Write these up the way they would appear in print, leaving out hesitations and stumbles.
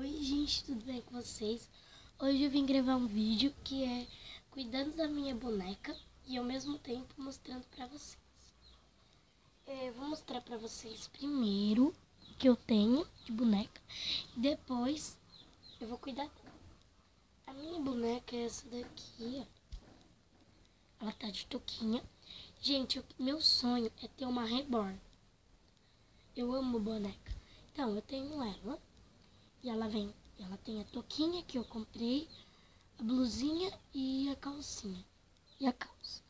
Oi gente, tudo bem com vocês? Hoje eu vim gravar um vídeo que é cuidando da minha boneca e ao mesmo tempo mostrando pra vocês. Vou mostrar pra vocês primeiro o que eu tenho de boneca e depois eu vou cuidar dela. A minha boneca é essa daqui, ó. Ela tá de touquinha. Gente, meu sonho é ter uma reborn. Eu amo boneca. Então, eu tenho ela. E ela tem a touquinha que eu comprei, a blusinha e a calcinha. E a calça.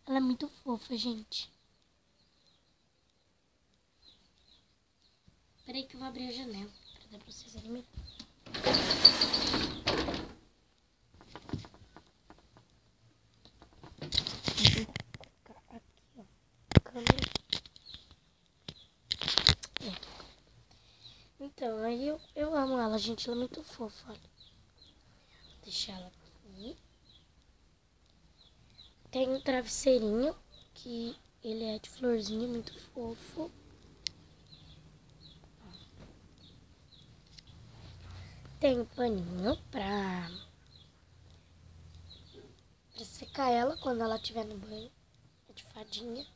Ela é muito fofa, gente. Peraí que eu vou abrir a janela pra dar pra vocês verem melhor. Aqui, ó. Câmera. Então, aí eu amo ela, gente. Ela é muito fofa, olha. Vou deixar ela aqui. Tem um travesseirinho, que ele é de florzinha, muito fofo. Tem um paninho pra secar ela quando ela estiver no banho. É de fadinha.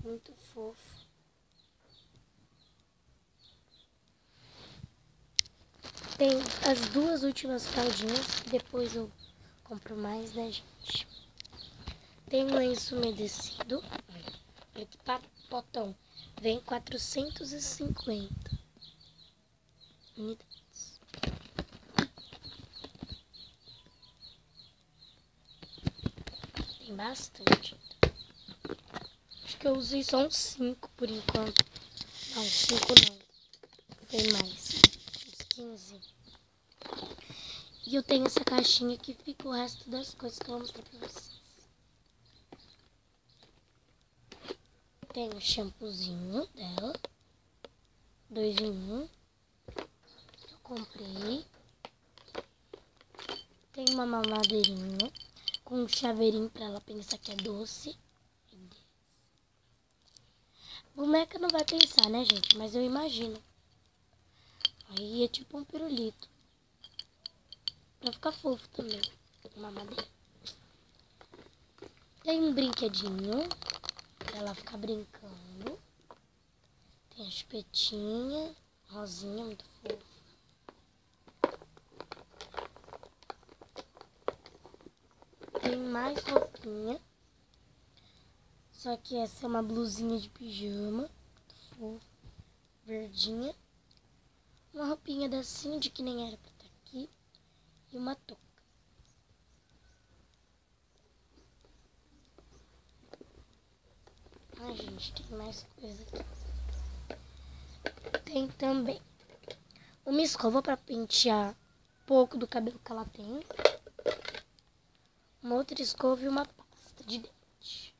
Muito fofo. Tem as duas últimas fraldinhas, depois eu compro mais, né, gente? Tem um lenço umedecido. Olha que potão. Vem 450 unidades. Tem bastante. Acho que eu usei só uns 5 por enquanto. Não, 5 não. Foi mais. Uns 15. E eu tenho essa caixinha que fica o resto das coisas que eu vou mostrar pra vocês. Tem o shampoozinho dela. 2 em 1. Eu comprei. Tem uma mamadeirinha com um chaveirinho pra ela pensar que é doce. Boneca não vai pensar, né, gente? Mas eu imagino. Aí é tipo um pirulito. Pra ficar fofo também. Mamadeira. Tem um brinquedinho pra ela ficar brincando. Tem a chupetinha, rosinha, muito fofo. Tem mais roupinha. Só que essa é uma blusinha de pijama, muito fofo, verdinha. Uma roupinha da Cindy, que nem era pra estar aqui. E uma touca. Ai, gente, tem mais coisa aqui. Tem também uma escova pra pentear pouco do cabelo que ela tem. Uma outra escova e uma pasta de dente.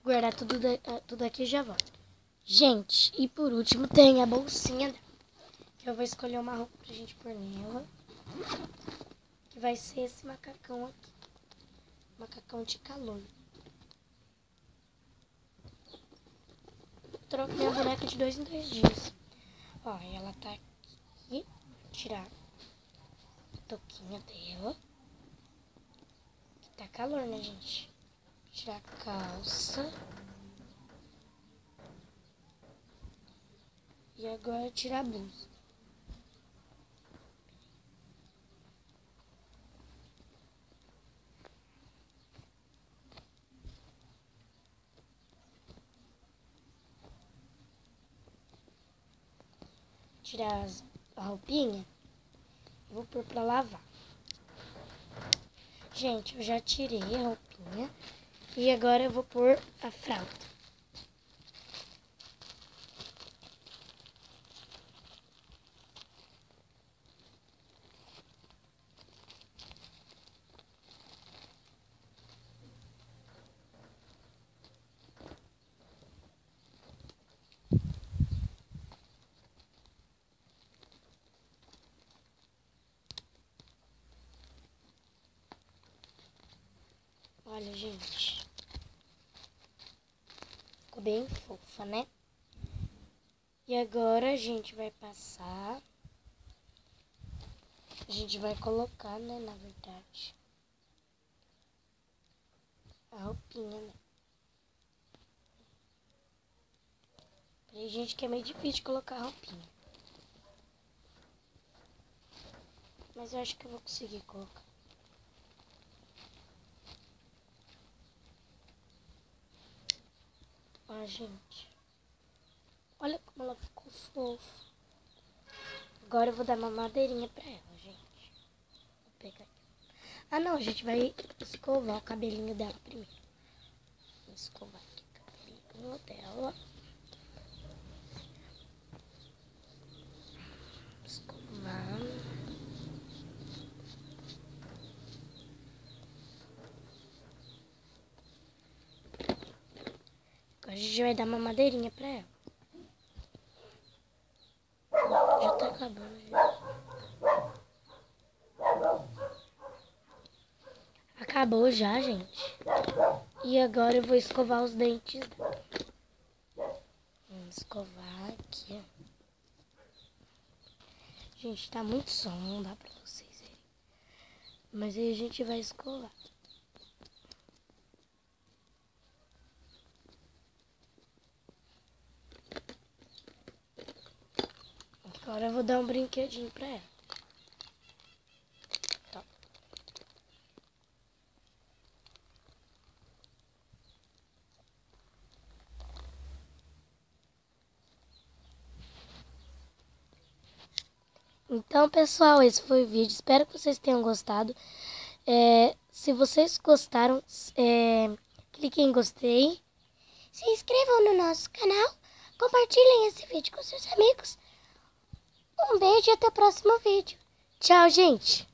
Vou guardar tudo aqui e já volto. Gente, e por último tem a bolsinha dela. Que eu vou escolher uma roupa pra gente pôr nela. Que vai ser esse macacão aqui. Macacão de calor. Troco minha boneca de 2 em 2 dias. Ó, ela tá aqui. Vou tirar a touquinha dela. Que tá calor, né, gente? Vou tirar a calça. E agora tirar a blusa. Tirar a roupinha. E vou pôr pra lavar. Gente, eu já tirei a roupinha. E agora eu vou pôr a fralda. Olha, gente. Ficou bem fofa, né? E agora a gente vai passar. A gente vai colocar, né, na verdade, a roupinha, né? Tem gente que é meio difícil de colocar a roupinha. Mas eu acho que eu vou conseguir colocar. Ó, gente. Olha como ela ficou fofa. Agora eu vou dar uma madeirinha pra ela, gente. Vou pegar aqui. Ah, não, a gente vai escovar o cabelinho dela primeiro. Vou escovar aqui o cabelinho dela. Escovar. Agora a gente vai dar uma madeirinha pra ela. Já tá acabando, gente. Acabou já, gente. E agora eu vou escovar os dentes dela. Vamos escovar aqui, ó. Gente, tá muito som, não dá pra vocês verem. Mas aí a gente vai escovar. Agora eu vou dar um brinquedinho pra ela. Tá. Então, pessoal, esse foi o vídeo. Espero que vocês tenham gostado. Se vocês gostaram, cliquem em gostei. Se inscrevam no nosso canal. Compartilhem esse vídeo com seus amigos. Um beijo e até o próximo vídeo. Tchau, gente!